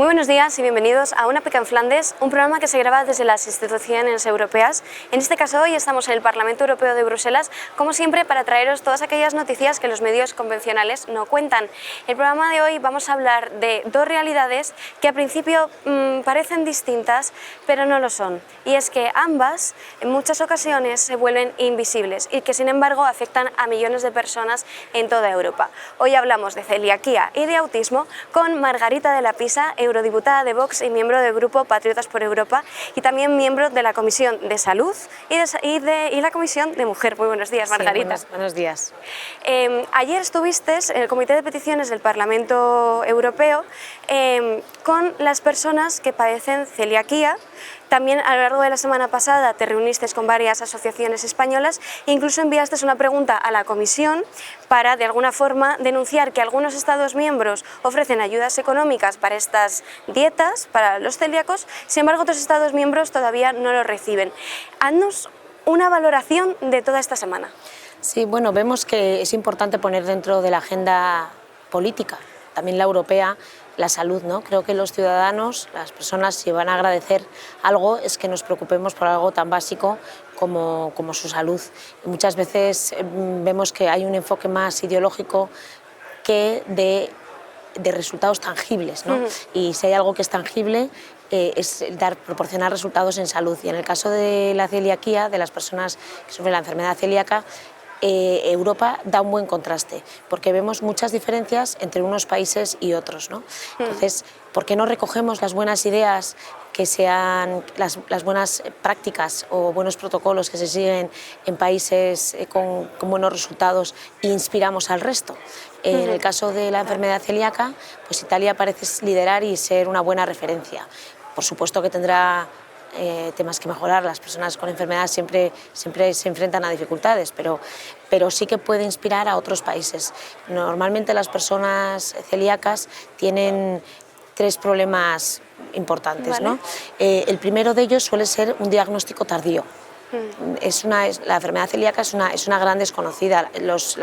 Muy buenos días y bienvenidos a Una Peca en Flandes, un programa que se graba desde las instituciones europeas. En este caso hoy estamos en el Parlamento Europeo de Bruselas, como siempre, para traeros todas aquellas noticias que los medios convencionales no cuentan. El programa de hoy vamos a hablar de dos realidades que a principio parecen distintas, pero no lo son. Y es que ambas en muchas ocasiones se vuelven invisibles y que sin embargo afectan a millones de personas en toda Europa. Hoy hablamos de celiaquía y de autismo con Margarita de la Pisa, eurodiputada de Vox y miembro del Grupo Patriotas por Europa, y también miembro de la Comisión de Salud y la Comisión de Mujer. Muy buenos días, Margarita. Sí, buenos días. Ayer estuviste en el Comité de Peticiones del Parlamento Europeo con las personas que padecen celiaquía. También a lo largo de la semana pasada te reuniste con varias asociaciones españolas e incluso enviaste una pregunta a la Comisión para, de alguna forma, denunciar que algunos Estados miembros ofrecen ayudas económicas para estas dietas, para los celíacos, sin embargo otros Estados miembros todavía no lo reciben. Haznos una valoración de toda esta semana. Sí, bueno, vemos que es importante poner dentro de la agenda política, también la europea, la salud, ¿no? Creo que los ciudadanos, las personas, si van a agradecer algo, es que nos preocupemos por algo tan básico como su salud. Y muchas veces vemos que hay un enfoque más ideológico que de resultados tangibles, ¿no? Y si hay algo que es tangible, es proporcionar resultados en salud. Y en el caso de la celiaquía, de las personas que sufren la enfermedad celíaca, Europa da un buen contraste, porque vemos muchas diferencias entre unos países y otros, ¿no? Entonces, ¿por qué no recogemos las buenas ideas, que sean las buenas prácticas o buenos protocolos que se siguen en países con buenos resultados e inspiramos al resto? En el caso de la enfermedad celíaca, pues Italia parece liderar y ser una buena referencia. Por supuesto que tendrá temas que mejorar, las personas con enfermedad siempre se enfrentan a dificultades, pero sí que puede inspirar a otros países. Normalmente las personas celíacas tienen tres problemas importantes, ¿no? El primero de ellos suele ser un diagnóstico tardío. La enfermedad celíaca es una gran desconocida, los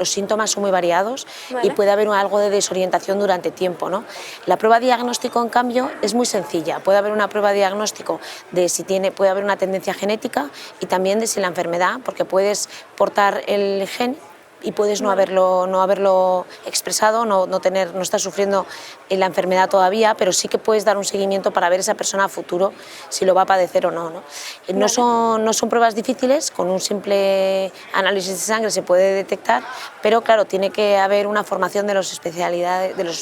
síntomas son muy variados y puede haber algo de desorientación durante tiempo, ¿no? La prueba diagnóstico, en cambio, es muy sencilla. Puede haber una prueba diagnóstico de puede haber una tendencia genética y también de si la enfermedad, porque puedes portar el gen y puedes no haberlo expresado, no estar sufriendo la enfermedad todavía, pero sí que puedes dar un seguimiento para ver esa persona a futuro si lo va a padecer o no, ¿no? No son pruebas difíciles, con un simple análisis de sangre se puede detectar, pero claro, tiene que haber una formación de los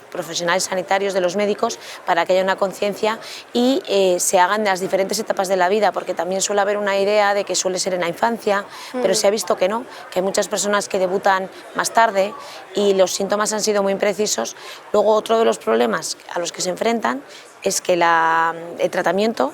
profesionales sanitarios, de los médicos, para que haya una conciencia y se hagan de las diferentes etapas de la vida, porque también suele haber una idea de que suele ser en la infancia, pero se ha visto que no, que hay muchas personas que debutan más tarde y los síntomas han sido muy imprecisos. Luego, otro de los problemas a los que se enfrentan es que el tratamiento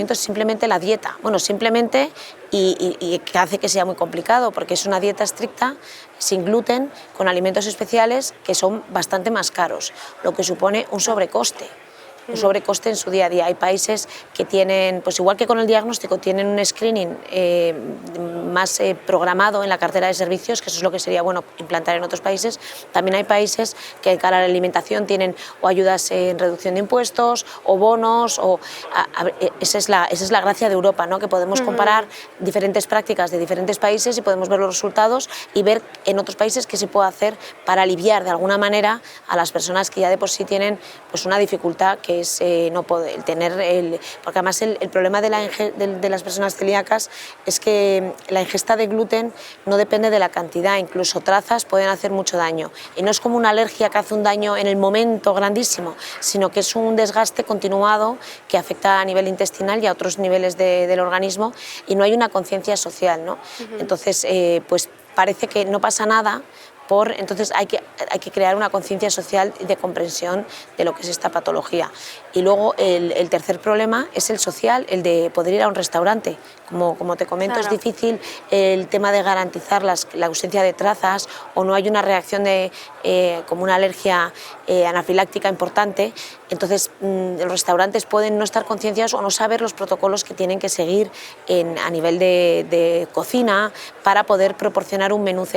es simplemente la dieta. Bueno, simplemente y que hace que sea muy complicado, porque es una dieta estricta, sin gluten, con alimentos especiales que son bastante más caros, lo que supone un sobrecoste en su día a día. Hay países que tienen, pues igual que con el diagnóstico, tienen un screening más programado en la cartera de servicios, que eso es lo que sería bueno implantar en otros países. También hay países que de cara a la alimentación tienen o ayudas en reducción de impuestos o bonos, esa es la gracia de Europa, ¿no? Que podemos comparar diferentes prácticas de diferentes países y podemos ver los resultados y ver en otros países qué se puede hacer para aliviar de alguna manera a las personas que ya de por sí tienen pues una dificultad, que es no poder porque además el problema de las personas celíacas es que la ingesta de gluten no depende de la cantidad, incluso trazas pueden hacer mucho daño, y no es como una alergia que hace un daño en el momento grandísimo, sino que es un desgaste continuado que afecta a nivel intestinal y a otros niveles del organismo, y no hay una conciencia social, ¿no? Entonces, pues parece que no pasa nada. Entonces hay que crear una conciencia social de comprensión de lo que es esta patología. Y luego el tercer problema es el social, el de poder ir a un restaurante. Como te comento, claro, es difícil el tema de garantizar la ausencia de trazas, o no hay una reacción como una alergia anafiláctica importante. Entonces los restaurantes pueden no estar concienciados o no saber los protocolos que tienen que seguir a nivel de cocina para poder proporcionar un menú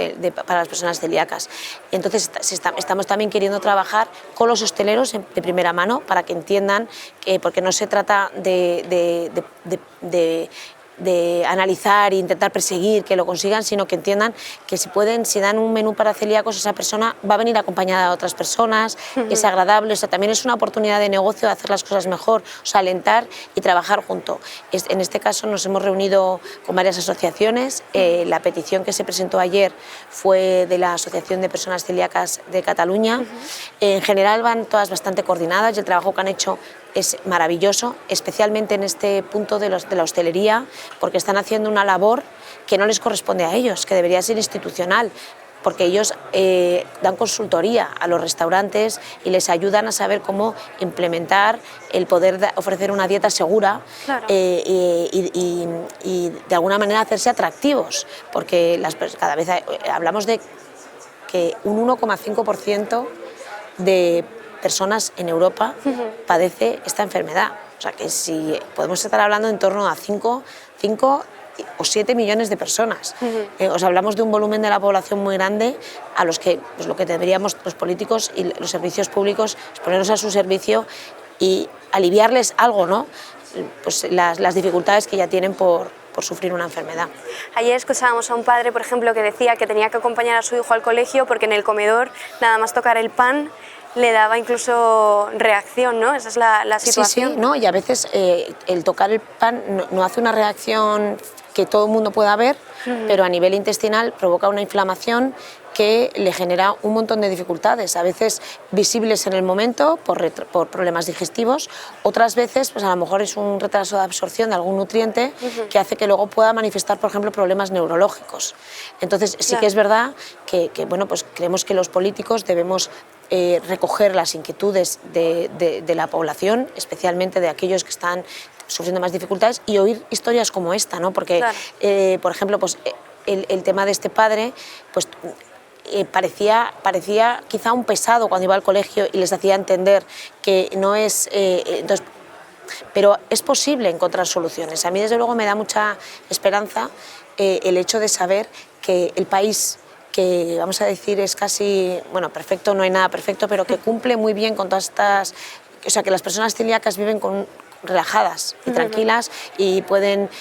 para las personas celíacas. celíacas. Entonces estamos también queriendo trabajar con los hosteleros de primera mano para que entiendan que, porque no se trata de analizar e intentar perseguir que lo consigan, sino que entiendan que si dan un menú para celíacos, esa persona va a venir acompañada de otras personas, es agradable, o sea, también es una oportunidad de negocio de hacer las cosas mejor, o sea, alentar y trabajar junto. En este caso nos hemos reunido con varias asociaciones, la petición que se presentó ayer fue de la Asociación de Personas Celíacas de Cataluña, en general van todas bastante coordinadas y el trabajo que han hecho es maravilloso, especialmente en este punto de la hostelería, porque están haciendo una labor que no les corresponde a ellos, que debería ser institucional, porque ellos dan consultoría a los restaurantes y les ayudan a saber cómo implementar el poder ofrecer una dieta segura. Claro. Y de alguna manera hacerse atractivos, porque cada vez hablamos de que un 1,5% de personas en Europa padece esta enfermedad. O sea que si podemos estar hablando en torno a 5 o 7 millones de personas. Os hablamos de un volumen de la población muy grande a los que pues, lo que deberíamos los políticos y los servicios públicos es ponernos a su servicio y aliviarles algo, ¿no? Pues las dificultades que ya tienen por sufrir una enfermedad. Ayer escuchábamos a un padre, por ejemplo, que decía que tenía que acompañar a su hijo al colegio porque en el comedor nada más tocar el pan le daba incluso reacción, ¿no? Esa es la situación. Sí, sí, ¿no? Y a veces el tocar el pan no hace una reacción que todo el mundo pueda ver, pero a nivel intestinal provoca una inflamación que le genera un montón de dificultades, a veces visibles en el momento por problemas digestivos, otras veces pues a lo mejor es un retraso de absorción de algún nutriente que hace que luego pueda manifestar, por ejemplo, problemas neurológicos. Entonces sí que es verdad que bueno, pues creemos que los políticos debemos recoger las inquietudes de la población, especialmente de aquellos que están sufriendo más dificultades, y oír historias como esta, ¿no? Porque, claro, por ejemplo, pues, el tema de este padre, pues, parecía quizá un pesado cuando iba al colegio y les hacía entender que no es... entonces, pero es posible encontrar soluciones. A mí, desde luego, me da mucha esperanza el hecho de saber que el país, que vamos a decir es casi, bueno, perfecto, no hay nada perfecto, pero que cumple muy bien con todas estas... O sea, que las personas celíacas viven relajadas y tranquilas y pueden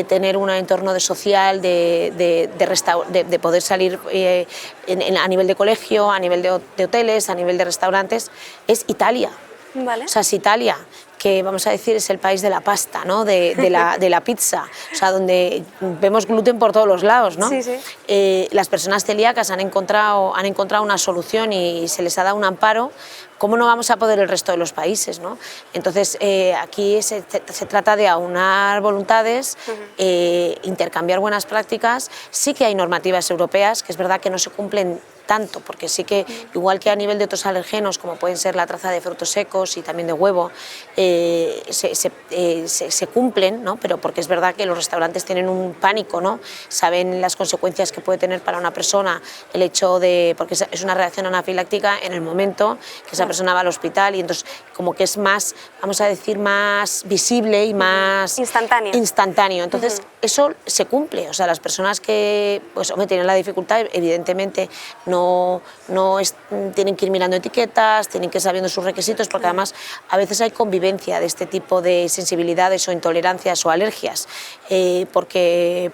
tener un entorno social de poder salir a nivel de colegio, a nivel de hoteles, a nivel de restaurantes. Es Italia. Vale. O sea, es Italia, que vamos a decir es el país de la pasta, ¿no? de la pizza, o sea, donde vemos gluten por todos los lados, ¿no? Sí, sí. Las personas celíacas han encontrado una solución y se les ha dado un amparo. ¿Cómo no vamos a poder el resto de los países, ¿no? Entonces, aquí se trata de aunar voluntades, intercambiar buenas prácticas. Sí que hay normativas europeas, que es verdad que no se cumplen tanto, porque sí que, igual que a nivel de otros alergenos, como pueden ser la traza de frutos secos y también de huevo, se cumplen, ¿no? Pero porque es verdad que los restaurantes tienen un pánico, ¿no? Saben las consecuencias que puede tener para una persona el hecho de... porque es una reacción anafiláctica en el momento que esa persona va al hospital, y entonces como que es más, vamos a decir, más visible y más... instantáneo. Entonces eso se cumple, o sea, las personas que pues, tienen la dificultad, evidentemente no tienen que ir mirando etiquetas, tienen que ir sabiendo sus requisitos, porque además a veces hay convivencia de este tipo de sensibilidades o intolerancias o alergias, porque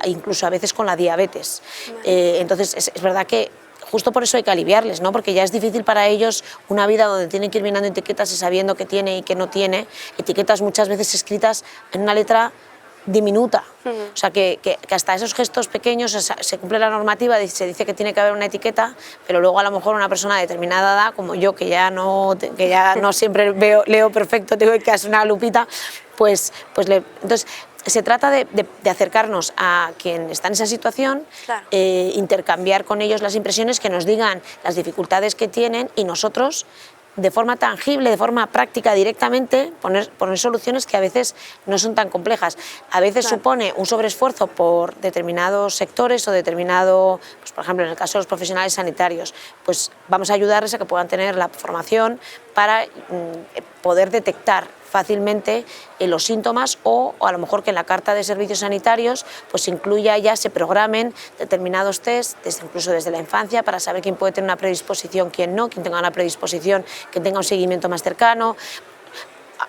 incluso a veces con la diabetes. Entonces es verdad que justo por eso hay que aliviarles, ¿no? Porque ya es difícil para ellos una vida donde tienen que ir mirando etiquetas y sabiendo qué tiene y qué no tiene, etiquetas muchas veces escritas en una letra diminuta, o sea que hasta esos gestos pequeños se cumple la normativa, se dice que tiene que haber una etiqueta, pero luego a lo mejor una persona de determinada edad, como yo, que ya no siempre leo perfecto, tengo que hacer una lupita, entonces se trata de acercarnos a quien está en esa situación, claro, intercambiar con ellos las impresiones, que nos digan las dificultades que tienen, y nosotros, de forma tangible, de forma práctica, directamente, poner soluciones que a veces no son tan complejas. A veces, claro, supone un sobreesfuerzo por determinados sectores o determinado, pues, por ejemplo, en el caso de los profesionales sanitarios, pues vamos a ayudarles a que puedan tener la formación para poder detectar fácilmente los síntomas o a lo mejor que en la carta de servicios sanitarios pues incluya ya, se programen determinados test, incluso desde la infancia, para saber quién puede tener una predisposición, quién no, quién tenga una predisposición, quién tenga un seguimiento más cercano.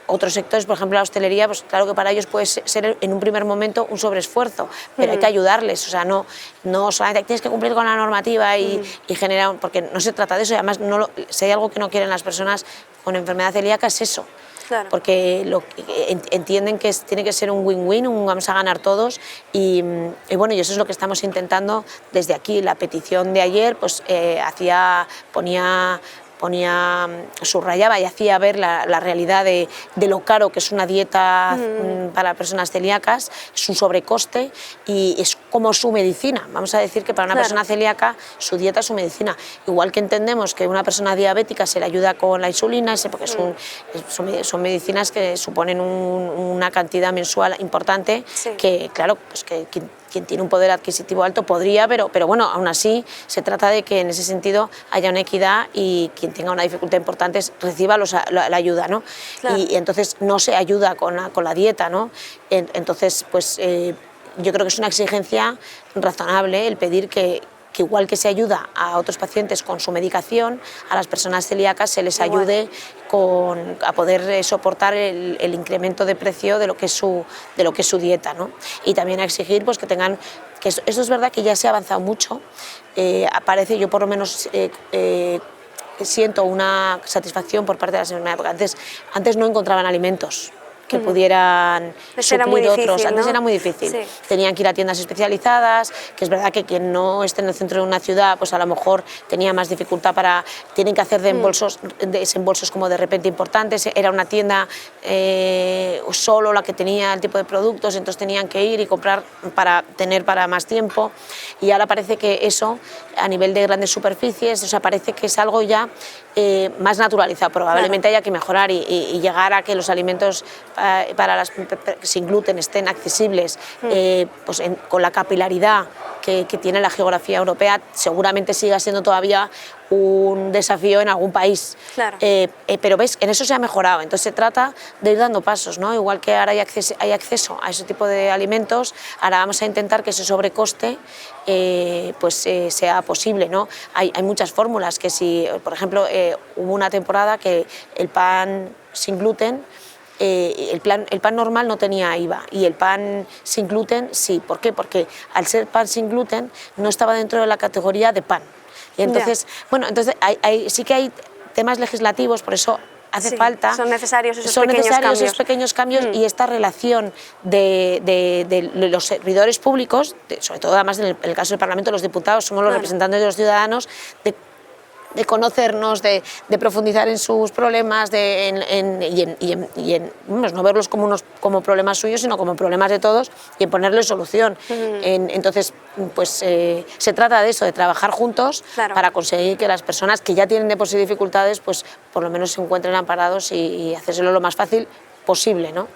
Otros sectores, por ejemplo la hostelería, pues claro que para ellos puede ser en un primer momento un sobreesfuerzo, pero hay que ayudarles, o sea, no solamente tienes que cumplir con la normativa y generar, porque no se trata de eso, y además si hay algo que no quieren las personas con enfermedad celíaca es eso. Claro. Porque entienden que tiene que ser un win-win, vamos a ganar todos y bueno, y eso es lo que estamos intentando desde aquí. La petición de ayer pues subrayaba y hacía ver la realidad de lo caro que es una dieta para personas celíacas, es un sobrecoste y es como su medicina. Vamos a decir que para una persona celíaca su dieta es su medicina. Igual que entendemos que a una persona diabética se le ayuda con la insulina, porque son medicinas que suponen una cantidad mensual importante, que claro, pues que quien tiene un poder adquisitivo alto podría, pero bueno, aún así se trata de que en ese sentido haya una equidad y quien tenga una dificultad importante reciba la ayuda, ¿no? Claro. Y entonces no se ayuda con la dieta, ¿no? Entonces, pues yo creo que es una exigencia razonable el pedir que igual que se ayuda a otros pacientes con su medicación, a las personas celíacas se les ayude a poder soportar el incremento de precio de lo que es su dieta, ¿no? Y también a exigir pues, que tengan, que eso es verdad que ya se ha avanzado mucho, aparece, yo por lo menos siento una satisfacción por parte de la sanidad, porque antes no encontraban alimentos que pudieran suplir otros. ¿no? Antes era muy difícil. Sí. Tenían que ir a tiendas especializadas, que es verdad que quien no esté en el centro de una ciudad, pues a lo mejor tenía más dificultad tienen que hacer desembolsos como de repente importantes. Era una tienda solo la que tenía el tipo de productos, entonces tenían que ir y comprar para tener para más tiempo. Y ahora parece que eso, a nivel de grandes superficies, o sea, parece que es algo ya más naturalizado. Probablemente haya que mejorar y llegar a que los alimentos sin gluten estén accesibles pues con la capilaridad que tiene la geografía europea. Seguramente siga siendo todavía un desafío en algún país, claro. Pero ves, en eso se ha mejorado, entonces se trata de ir dando pasos, ¿no? Igual que ahora hay acceso a ese tipo de alimentos, ahora vamos a intentar que ese sobrecoste sea posible, ¿no? Hay muchas fórmulas, que si, por ejemplo, hubo una temporada que el pan sin gluten, el pan normal no tenía IVA y el pan sin gluten sí. ¿Por qué? Porque al ser pan sin gluten no estaba dentro de la categoría de pan. Y entonces, bueno, entonces sí que hay temas legislativos, por eso hace falta. Son necesarios esos pequeños cambios y esta relación de los servidores públicos, sobre todo además en el caso del Parlamento, los diputados somos los representantes de los ciudadanos, de conocernos, de profundizar en sus problemas no verlos como problemas suyos, sino como problemas de todos y en ponerles solución. Entonces, pues se trata de eso, de trabajar juntos para conseguir que las personas que ya tienen de por sí dificultades, pues por lo menos se encuentren amparados y hacérselo lo más fácil posible, ¿no?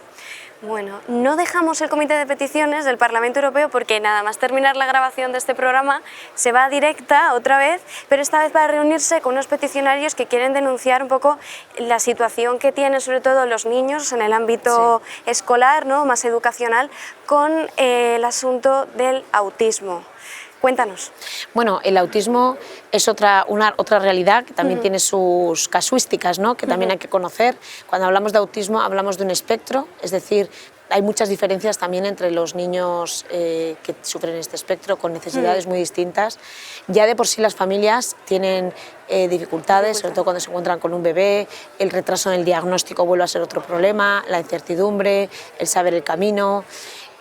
Bueno, no dejamos el Comité de Peticiones del Parlamento Europeo porque nada más terminar la grabación de este programa se va directa otra vez, pero esta vez para reunirse con unos peticionarios que quieren denunciar un poco la situación que tienen sobre todo los niños en el ámbito escolar, ¿no? Más educacional, con el asunto del autismo. Cuéntanos. Bueno, el autismo es otra realidad que también tiene sus casuísticas, ¿no? Que también hay que conocer. Cuando hablamos de autismo hablamos de un espectro, es decir, hay muchas diferencias también entre los niños que sufren este espectro con necesidades muy distintas. Ya de por sí las familias tienen dificultades, sobre todo cuando se encuentran con un bebé, el retraso en el diagnóstico vuelve a ser otro problema, la incertidumbre, el saber el camino.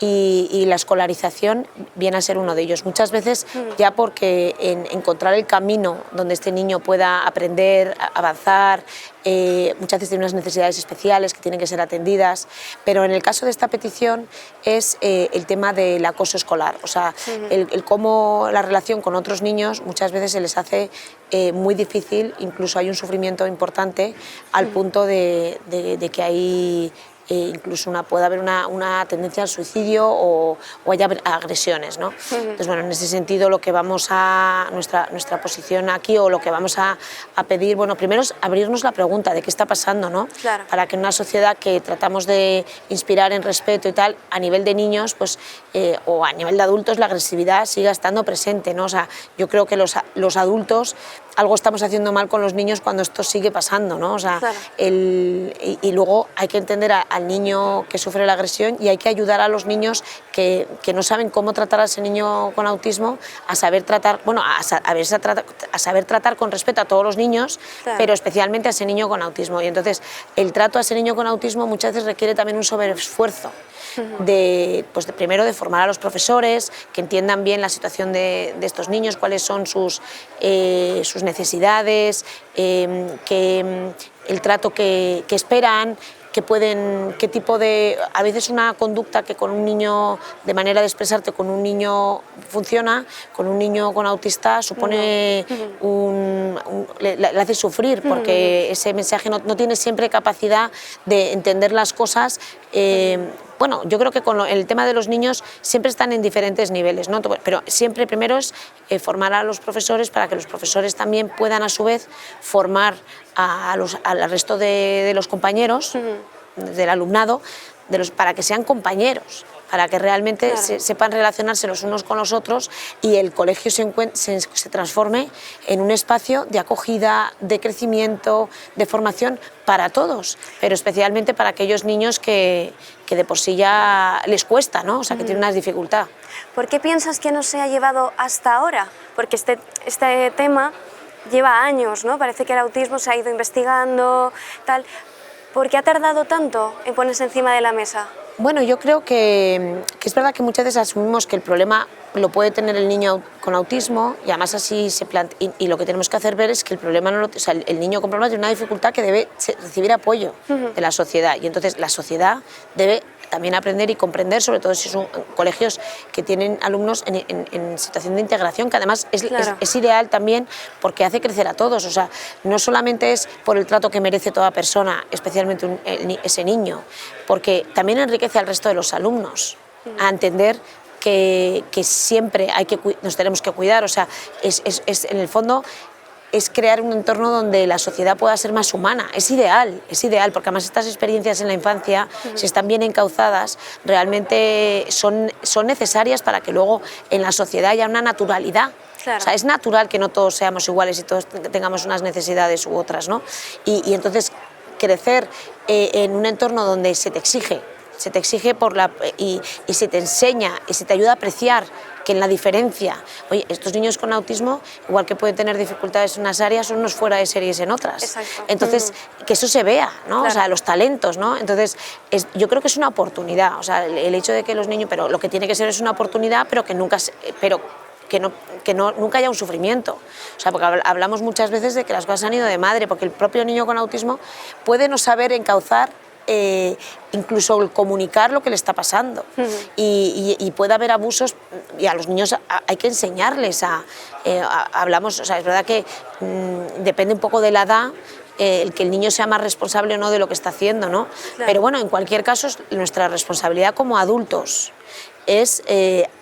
Y la escolarización viene a ser uno de ellos. Muchas veces ya porque encontrar el camino donde este niño pueda aprender, avanzar, muchas veces tiene unas necesidades especiales que tienen que ser atendidas, pero en el caso de esta petición es el tema del acoso escolar, o sea, el cómo la relación con otros niños muchas veces se les hace muy difícil, incluso hay un sufrimiento importante al punto de que hay incluso puede haber una tendencia al suicidio o haya agresiones, ¿no? Entonces, bueno, en ese sentido lo que vamos a, nuestra posición aquí o lo que vamos a pedir, bueno, primero es abrirnos la pregunta de qué está pasando, ¿no? Claro. Para que en una sociedad que tratamos de inspirar en respeto y tal, a nivel de niños, pues, o a nivel de adultos, la agresividad siga estando presente, ¿no? O sea, yo creo que los adultos algo estamos haciendo mal con los niños cuando esto sigue pasando, ¿no? O sea, claro. Y luego hay que entender al niño que sufre la agresión y hay que ayudar a los niños que no saben cómo tratar a ese niño con autismo a saber tratar, bueno, a saber tratar con respeto a todos los niños, claro. pero especialmente a ese niño con autismo. Y entonces el trato a ese niño con autismo muchas veces requiere también un sobreesfuerzo. Primero de formar a los profesores, que entiendan bien la situación de estos niños, cuáles son sus necesidades, el trato que esperan, qué tipo de... A veces una conducta que con un niño, de manera de expresarte con un niño funciona, con un niño con autista supone le hace sufrir, porque ese mensaje no tiene siempre capacidad de entender las cosas. Bueno, yo creo que con el tema de los niños siempre están en diferentes niveles, ¿no? Pero siempre primero es formar a los profesores para que los profesores también puedan a su vez formar al resto de los compañeros, del alumnado, para que sean compañeros, para que realmente sepan relacionarse los unos con los otros y el colegio se transforme en un espacio de acogida, de crecimiento, de formación para todos, pero especialmente para aquellos niños que de por sí ya les cuesta, ¿no? O sea, que tienen una dificultad. ¿Por qué piensas que no se ha llevado hasta ahora? Porque este tema lleva años, ¿no? Parece que el autismo se ha ido investigando, tal. ¿Por qué ha tardado tanto en ponerse encima de la mesa? Bueno, yo creo que es verdad que muchas veces asumimos que el problema lo puede tener el niño con autismo y además así se plantea, y lo que tenemos que hacer ver es que el problema o sea, el niño con problemas tiene una dificultad que debe recibir apoyo de la sociedad y entonces la sociedad debe también aprender y comprender, sobre todo si son colegios que tienen alumnos en situación de integración, que además es ideal también porque hace crecer a todos, o sea, no solamente es por el trato que merece toda persona, especialmente ese niño, porque también enriquece al resto de los alumnos a entender que siempre nos tenemos que cuidar, o sea, en el fondo es crear un entorno donde la sociedad pueda ser más humana. Es ideal, porque además estas experiencias en la infancia, si están bien encauzadas, realmente son necesarias para que luego en la sociedad haya una naturalidad. Claro. O sea, es natural que no todos seamos iguales y todos tengamos unas necesidades u otras, ¿no? Y entonces crecer en un entorno donde se te exige y se te enseña y se te ayuda a apreciar que en la diferencia, oye, estos niños con autismo, igual que pueden tener dificultades en unas áreas, son unos fuera de series en otras. Exacto. Entonces, que eso se vea, ¿no? Claro. O sea, los talentos, ¿no? Entonces, yo creo que es una oportunidad, o sea, el hecho de que los niños, pero lo que tiene que ser es una oportunidad, pero que nunca haya un sufrimiento. O sea, porque hablamos muchas veces de que las cosas han ido de madre, porque el propio niño con autismo puede no saber encauzar incluso el comunicar lo que le está pasando y puede haber abusos y a los niños hay que enseñarles hablamos, o sea, es verdad que depende un poco de la edad el que el niño sea más responsable o no de lo que está haciendo, ¿no? Claro. Pero bueno, en cualquier caso nuestra responsabilidad como adultos es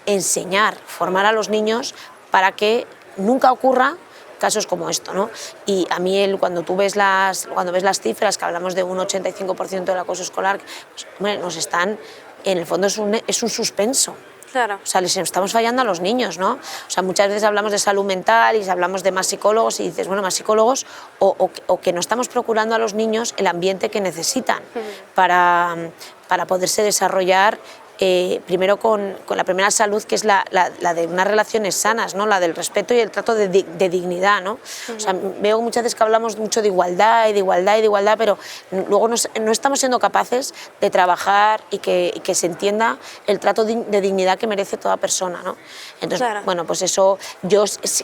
enseñar, formar a los niños para que nunca ocurra casos como esto, ¿no? Y a mí cuando ves las cifras que hablamos de un 85% del acoso escolar, pues, bueno, en el fondo es un suspenso. Claro. O sea, les estamos fallando a los niños, ¿no? O sea, muchas veces hablamos de salud mental y hablamos de más psicólogos y dices, bueno, más psicólogos o que no estamos procurando a los niños el ambiente que necesitan para poderse desarrollar primero con la primera salud, que es la de unas relaciones sanas, ¿no? La del respeto y el trato de dignidad, ¿no? O sea, veo muchas veces que hablamos mucho de igualdad, pero luego no estamos siendo capaces de trabajar y que se entienda el trato de dignidad que merece toda persona, ¿no? Entonces, claro. bueno, pues eso,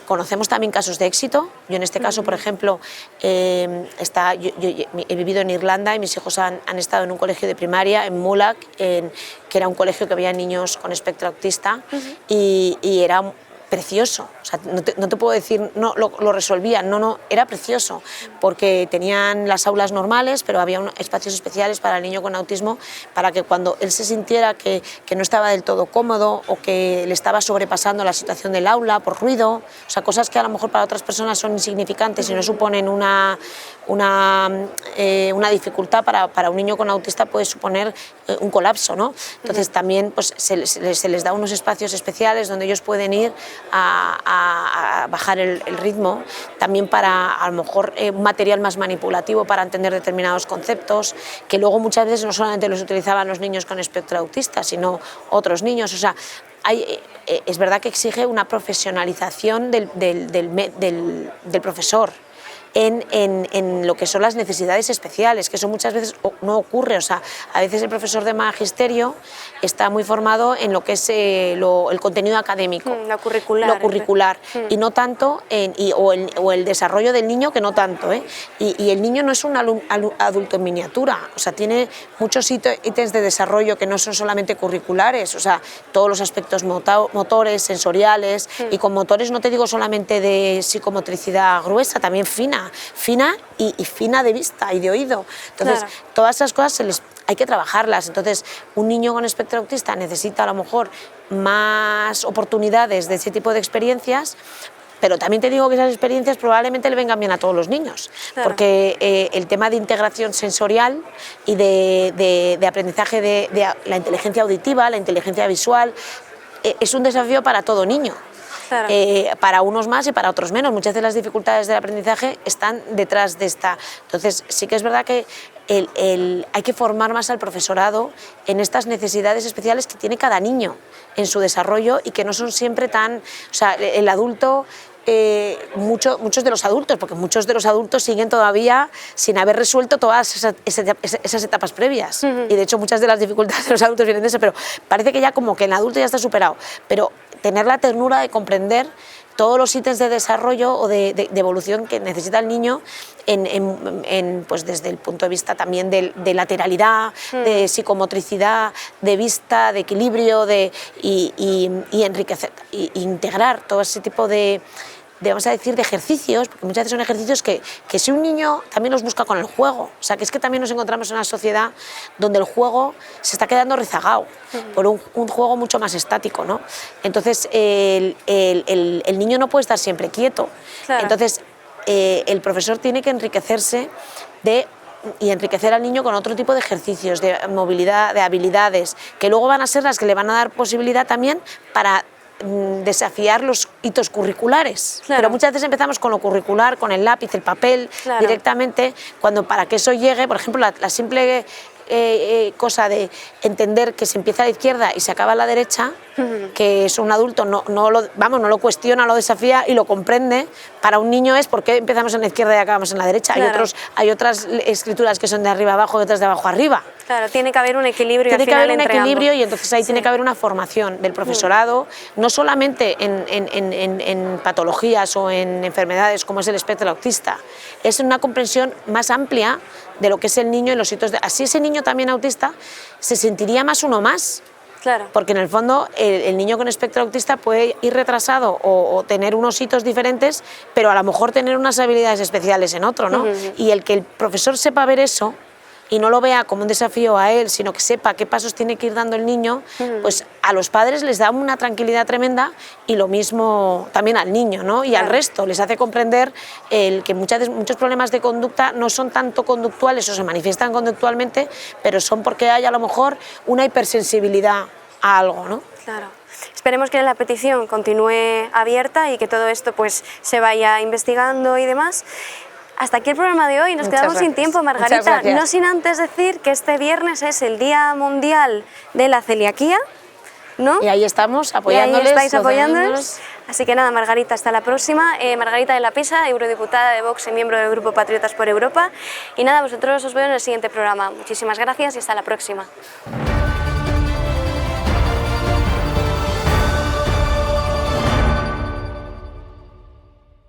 conocemos también casos de éxito. Yo en este caso, por ejemplo, yo he vivido en Irlanda y mis hijos han estado en un colegio de primaria, en Mullack, que era un colegio que había niños con espectro autista y era precioso, o sea, no te puedo decir, no, lo resolvían, no, era precioso, porque tenían las aulas normales, pero había espacios especiales para el niño con autismo, para que cuando él se sintiera que no estaba del todo cómodo o que le estaba sobrepasando la situación del aula por ruido, o sea, cosas que a lo mejor para otras personas son insignificantes y no suponen una dificultad, para un niño con autista puede suponer un colapso, ¿no? Entonces también pues, se les da unos espacios especiales donde ellos pueden ir a bajar el ritmo, también para a lo mejor un material más manipulativo para entender determinados conceptos, que luego muchas veces no solamente los utilizaban los niños con espectro autista, sino otros niños, o sea, es verdad que exige una profesionalización del profesor en lo que son las necesidades especiales, que eso muchas veces no ocurre, o sea, a veces el profesor de magisterio está muy formado en lo que es el contenido académico, lo curricular, y no tanto, o el desarrollo del niño, que no tanto, y el niño no es un adulto en miniatura, o sea, tiene muchos ítems de desarrollo que no son solamente curriculares, o sea, todos los aspectos motores, sensoriales, y con motores no te digo solamente de psicomotricidad gruesa, también fina y fina de vista y de oído. Entonces, claro, todas esas cosas hay que trabajarlas. Entonces, un niño con espectro autista necesita a lo mejor más oportunidades de ese tipo de experiencias, pero también te digo que esas experiencias probablemente le vengan bien a todos los niños, claro, porque el tema de integración sensorial y de aprendizaje de la inteligencia auditiva, la inteligencia visual, es un desafío para todo niño. Claro. Para unos más y para otros menos. Muchas de las dificultades del aprendizaje están detrás de esta. Entonces, sí que es verdad que hay que formar más al profesorado en estas necesidades especiales que tiene cada niño en su desarrollo y que no son siempre tan... O sea, el adulto... muchos de los adultos, porque muchos de los adultos siguen todavía sin haber resuelto todas esas etapas previas, y de hecho muchas de las dificultades de los adultos vienen de eso, pero parece que ya como que el adulto ya está superado, pero tener la ternura de comprender todos los ítems de desarrollo o de evolución que necesita el niño pues desde el punto de vista también de lateralidad, de psicomotricidad, de vista, de equilibrio, y enriquecer, y integrar todo ese tipo vamos a decir, de ejercicios, porque muchas veces son ejercicios que si un niño también los busca con el juego, o sea, que es que también nos encontramos en una sociedad donde el juego se está quedando rezagado por un juego mucho más estático, ¿no? Entonces, el niño no puede estar siempre quieto, claro, entonces el profesor tiene que enriquecerse y enriquecer al niño con otro tipo de ejercicios, de movilidad, de habilidades, que luego van a ser las que le van a dar posibilidad también para desafiar los hitos curriculares, claro, pero muchas veces empezamos con lo curricular, con el lápiz, el papel, claro, directamente, cuando para que eso llegue, por ejemplo, la simple cosa de entender que se empieza a la izquierda y se acaba a la derecha, que es un adulto, no lo cuestiona, lo desafía y lo comprende. Para un niño es por qué empezamos en la izquierda y acabamos en la derecha. Claro. Hay otras escrituras que son de arriba abajo y otras de abajo arriba. Claro, tiene que haber un equilibrio. Tiene que haber un equilibrio y entonces ahí tiene que haber una formación del profesorado, no solamente en patologías o en enfermedades como es el espectro autista, es una comprensión más amplia de lo que es el niño y los hitos. Así ese niño también autista se sentiría más uno más. Claro. Porque en el fondo el niño con espectro autista puede ir retrasado o tener unos hitos diferentes, pero a lo mejor tener unas habilidades especiales en otro, ¿no? Y el que el profesor sepa ver eso y no lo vea como un desafío a él, sino que sepa qué pasos tiene que ir dando el niño, pues a los padres les da una tranquilidad tremenda, y lo mismo también al niño, ¿no? Y al resto, les hace comprender que muchos problemas de conducta no son tanto conductuales o se manifiestan conductualmente, pero son porque hay a lo mejor una hipersensibilidad a algo, ¿no? Claro. Esperemos que la petición continúe abierta y que todo esto pues se vaya investigando y demás. Hasta aquí el programa de hoy, nos quedamos sin tiempo, Margarita, no sin antes decir que este viernes es el Día Mundial de la Celiaquía, ¿no? Y ahí estamos apoyándoles. Y ahí estáis apoyándoles. Así que nada, Margarita, hasta la próxima. Margarita de la Pisa, eurodiputada de Vox y miembro del Grupo Patriotas por Europa. Y nada, vosotros os veo en el siguiente programa. Muchísimas gracias y hasta la próxima.